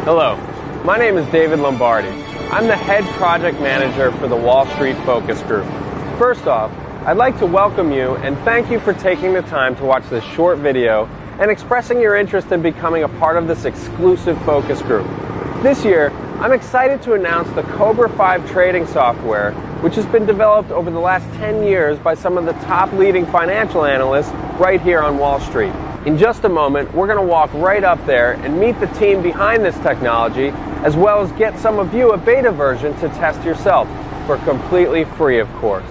Hello, my name is David Lombardi. I'm the head project manager for the Wall Street Focus Group. First off, I'd like to welcome you and thank you for taking the time to watch this short video and expressing your interest in becoming a part of this exclusive focus group. This year, I'm excited to announce the Cobra 5 trading software, which has been developed over the last 10 years by some of the top leading financial analysts right here on Wall Street. In just a moment, we're going to walk right up there and meet the team behind this technology, as well as get some of you a beta version to test yourself, for completely free, of course.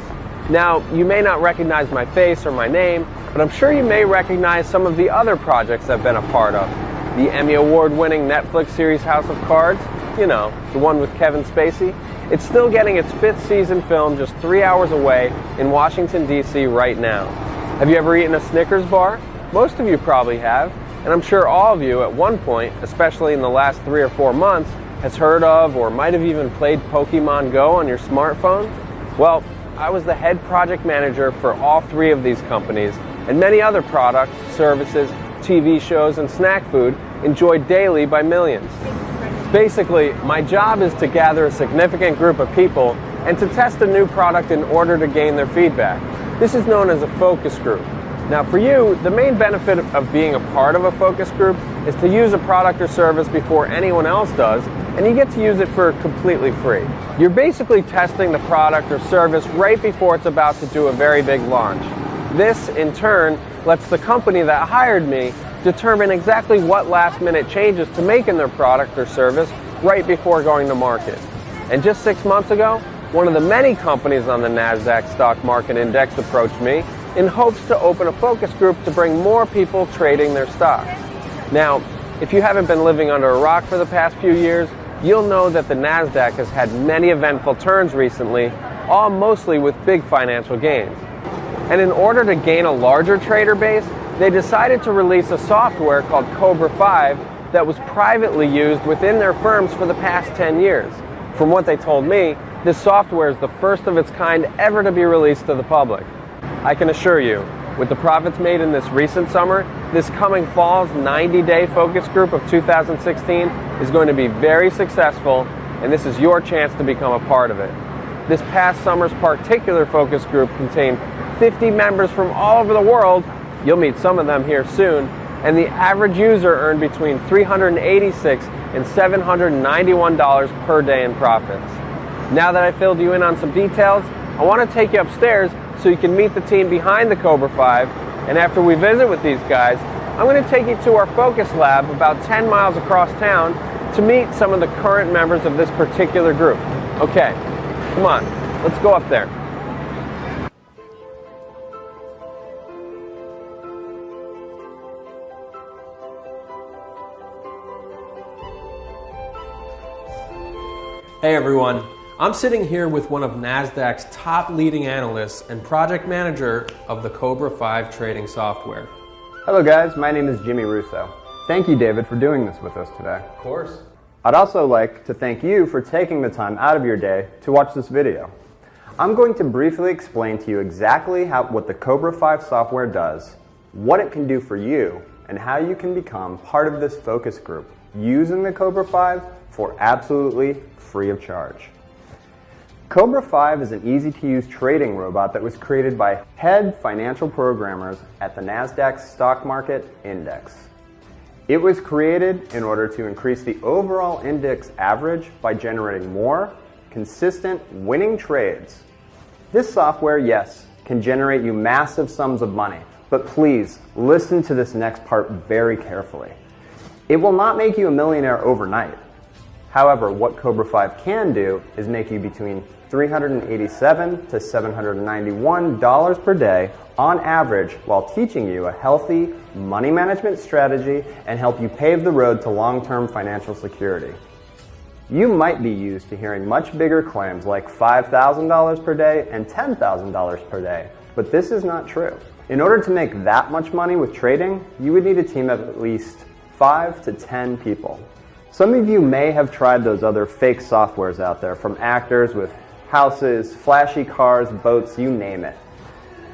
Now, you may not recognize my face or my name, but I'm sure you may recognize some of the other projects I've been a part of. The Emmy Award-winning Netflix series House of Cards, you know, the one with Kevin Spacey. It's still getting its 5th season filmed just 3 hours away in Washington, D.C. right now. Have you ever eaten a Snickers bar? Most of you probably have, and I'm sure all of you at one point, especially in the last 3 or 4 months, has heard of or might have even played Pokemon Go on your smartphone. Well, I was the head project manager for all 3 of these companies and many other products, services, TV shows, and snack food enjoyed daily by millions. Basically, my job is to gather a significant group of people and to test a new product in order to gain their feedback. This is known as a focus group. Now for you, the main benefit of being a part of a focus group is to use a product or service before anyone else does, and you get to use it for completely free. You're basically testing the product or service right before it's about to do a very big launch. This, in turn, lets the company that hired me determine exactly what last-minute changes to make in their product or service right before going to market. And just 6 months ago, one of the many companies on the NASDAQ stock market index approached me in hopes to open a focus group to bring more people trading their stocks. Now, if you haven't been living under a rock for the past few years, you'll know that the NASDAQ has had many eventful turns recently, all mostly with big financial gains. And in order to gain a larger trader base, they decided to release a software called Cobra 5 that was privately used within their firms for the past 10 years. From what they told me, this software is the first of its kind ever to be released to the public. I can assure you, with the profits made in this recent summer, this coming fall's 90-day focus group of 2016 is going to be very successful, and this is your chance to become a part of it. This past summer's particular focus group contained 50 members from all over the world. You'll meet some of them here soon, and the average user earned between $386 and $791 per day in profits. Now that I filled you in on some details, I want to take you upstairs so you can meet the team behind the Cobra 5, and after we visit with these guys, I'm going to take you to our focus lab about 10 miles across town to meet some of the current members of this particular group. Okay, come on, let's go up there. Hey everyone, I'm sitting here with one of NASDAQ's top leading analysts and project manager of the Cobra 5 trading software. Hello guys, my name is Jimmy Russo. Thank you, David, for doing this with us today. Of course. I'd also like to thank you for taking the time out of your day to watch this video. I'm going to briefly explain to you exactly what the Cobra 5 software does, what it can do for you, and how you can become part of this focus group using the Cobra 5 for absolutely free of charge. Cobra 5 is an easy-to-use trading robot that was created by head financial programmers at the NASDAQ stock market index. It was created in order to increase the overall index average by generating more consistent winning trades. This software, yes, can generate you massive sums of money, but please listen to this next part very carefully. It will not make you a millionaire overnight. However, what Cobra 5 can do is make you between $387 to $791 per day on average, while teaching you a healthy money management strategy and help you pave the road to long-term financial security. You might be used to hearing much bigger claims like $5,000 per day and $10,000 per day, but this is not true. In order to make that much money with trading, you would need a team of at least 5 to 10 people. Some of you may have tried those other fake softwares out there from actors with houses, flashy cars, boats, you name it.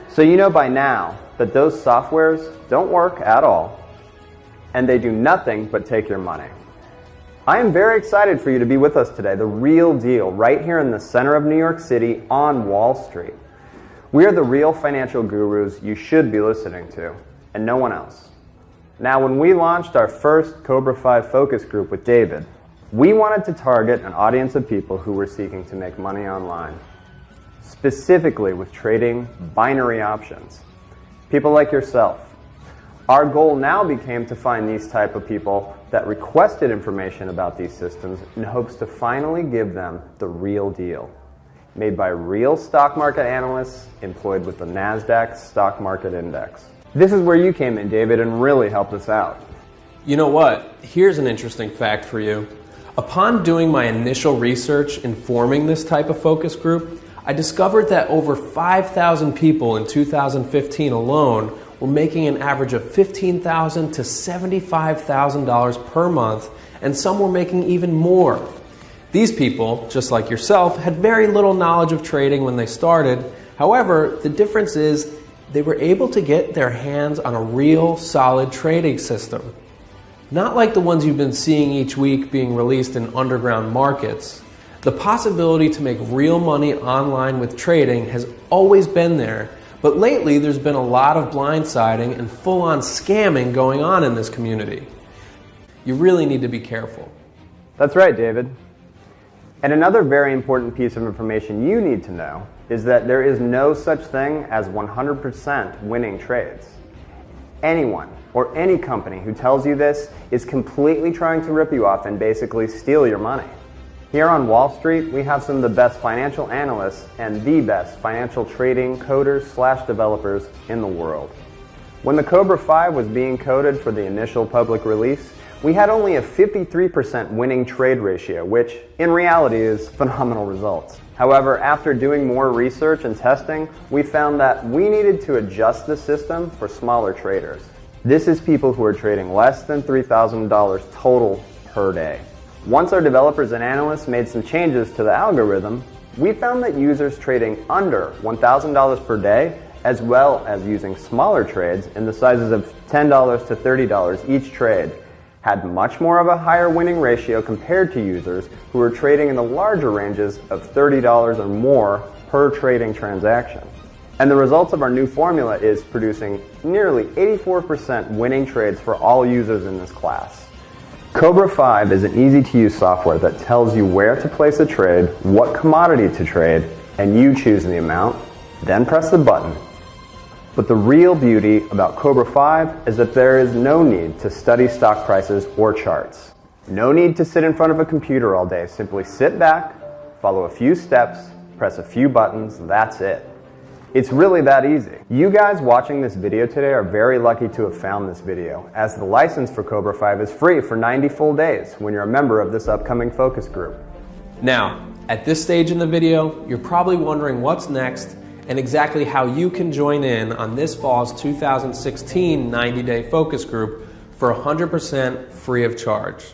So you know by now that those softwares don't work at all, and they do nothing but take your money. I am very excited for you to be with us today, the real deal, right here in the center of New York City on Wall Street. We are the real financial gurus you should be listening to, and no one else. Now, when we launched our first Cobra 5 focus group with David, we wanted to target an audience of people who were seeking to make money online, specifically with trading binary options. People like yourself. Our goal now became to find these type of people that requested information about these systems in hopes to finally give them the real deal, made by real stock market analysts employed with the NASDAQ stock market index. This is where you came in, David, and really helped us out. You know what? Here's an interesting fact for you. Upon doing my initial research in forming this type of focus group, I discovered that over 5,000 people in 2015 alone were making an average of $15,000 to $75,000 per month, and some were making even more. These people, just like yourself, had very little knowledge of trading when they started. However, the difference is they were able to get their hands on a real solid trading system. Not like the ones you've been seeing each week being released in underground markets. The possibility to make real money online with trading has always been there, but lately there's been a lot of blindsiding and full-on scamming going on in this community. You really need to be careful. That's right, David. And another very important piece of information you need to know is that there is no such thing as 100% winning trades. Anyone or any company who tells you this is completely trying to rip you off and basically steal your money. Here on Wall Street, we have some of the best financial analysts and the best financial trading coders/developers in the world. When the Cobra 5 was being coded for the initial public release, we had only a 53% winning trade ratio, which in reality is phenomenal results. However, after doing more research and testing, we found that we needed to adjust the system for smaller traders. This is people who are trading less than $3,000 total per day. Once our developers and analysts made some changes to the algorithm, we found that users trading under $1,000 per day, as well as using smaller trades in the sizes of $10 to $30 each trade, had much more of a higher winning ratio compared to users who were trading in the larger ranges of $30 or more per trading transaction. And the results of our new formula is producing nearly 84% winning trades for all users in this class. Cobra 5 is an easy-to-use software that tells you where to place a trade, what commodity to trade, and you choose the amount, then press the button. But the real beauty about Cobra 5 is that there is no need to study stock prices or charts. No need to sit in front of a computer all day. Simply sit back, follow a few steps, press a few buttons, that's it. It's really that easy. You guys watching this video today are very lucky to have found this video, as the license for Cobra 5 is free for 90 full days when you're a member of this upcoming focus group. Now, at this stage in the video, you're probably wondering what's next and exactly how you can join in on this fall's 2016 90-day focus group for 100% free of charge.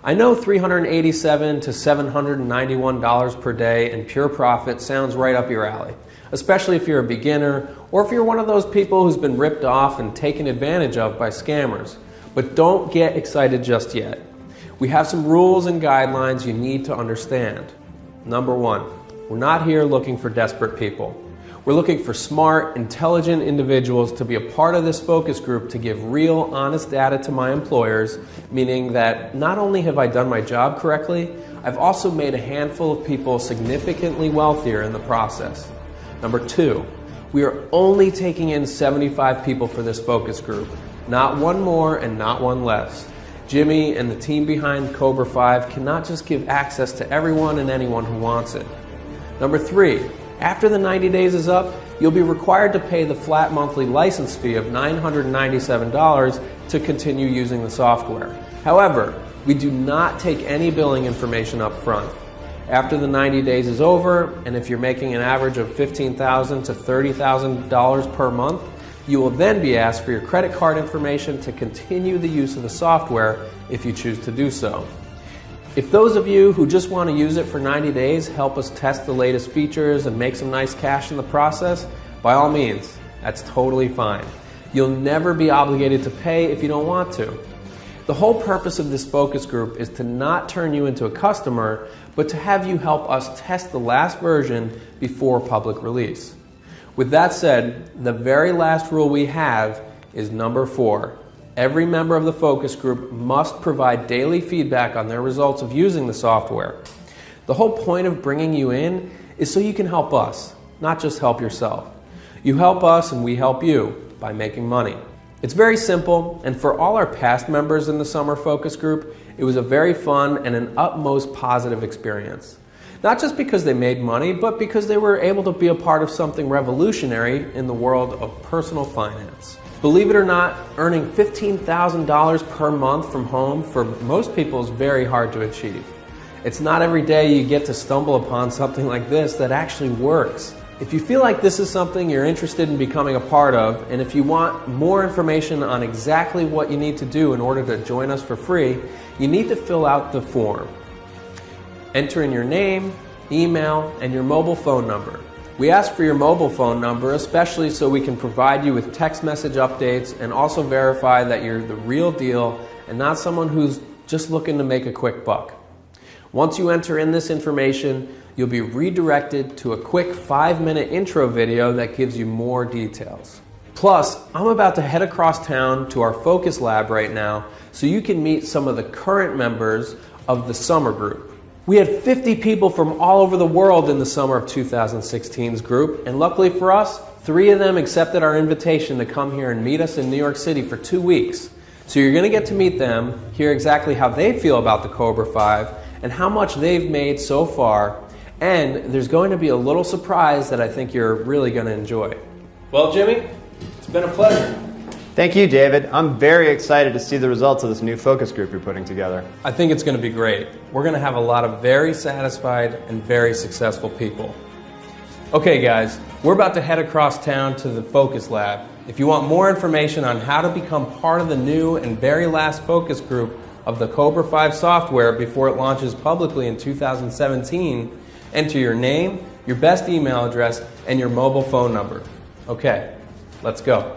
I know $387 to $791 per day in pure profit sounds right up your alley, especially if you're a beginner or if you're one of those people who's been ripped off and taken advantage of by scammers. But don't get excited just yet. We have some rules and guidelines you need to understand. Number one, we're not here looking for desperate people. We're looking for smart, intelligent individuals to be a part of this focus group to give real, honest data to my employers, meaning that not only have I done my job correctly, I've also made a handful of people significantly wealthier in the process. Number two, we are only taking in 75 people for this focus group, not one more and not one less. Jimmy and the team behind Cobra 5 cannot just give access to everyone and anyone who wants it. Number three, after the 90 days is up, you'll be required to pay the flat monthly license fee of $997 to continue using the software. However, we do not take any billing information up front. After the 90 days is over, and if you're making an average of $15,000 to $30,000 per month, you will then be asked for your credit card information to continue the use of the software if you choose to do so. If those of you who just want to use it for 90 days help us test the latest features and make some nice cash in the process, by all means, that's totally fine. You'll never be obligated to pay if you don't want to. The The whole purpose of this focus group is to not turn you into a customer, but to have you help us test the last version before public release. With that said, the very last rule we have is number 4. Every member of the focus group must provide daily feedback on their results of using the software. The whole point of bringing you in is so you can help us, not just help yourself. You help us and we help you by making money. It's very simple, and for all our past members in the summer focus group, it was a very fun and an utmost positive experience. Not just because they made money, but because they were able to be a part of something revolutionary in the world of personal finance. Believe it or not, earning $15,000 per month from home for most people is very hard to achieve. It's not every day you get to stumble upon something like this that actually works. If you feel like this is something you're interested in becoming a part of, and if you want more information on exactly what you need to do in order to join us for free, you need to fill out the form. Enter in your name, email, and your mobile phone number. We ask for your mobile phone number especially so we can provide you with text message updates and also verify that you're the real deal and not someone who's just looking to make a quick buck. Once you enter in this information, you'll be redirected to a quick 5-minute intro video that gives you more details. Plus, I'm about to head across town to our focus lab right now so you can meet some of the current members of the summer group. We had 50 people from all over the world in the summer of 2016's group, and luckily for us, 3 of them accepted our invitation to come here and meet us in New York City for 2 weeks. So you're going to get to meet them, hear exactly how they feel about the Cobra 5, and how much they've made so far. And there's going to be a little surprise that I think you're really going to enjoy. Well, Jimmy, it's been a pleasure. Thank you, David. I'm very excited to see the results of this new focus group you're putting together. I think it's going to be great. We're going to have a lot of very satisfied and very successful people. Okay, guys, we're about to head across town to the Focus Lab. If you want more information on how to become part of the new and very last focus group of the Cobra 5 software before it launches publicly in 2017, enter your name, your best email address, and your mobile phone number. Okay, let's go.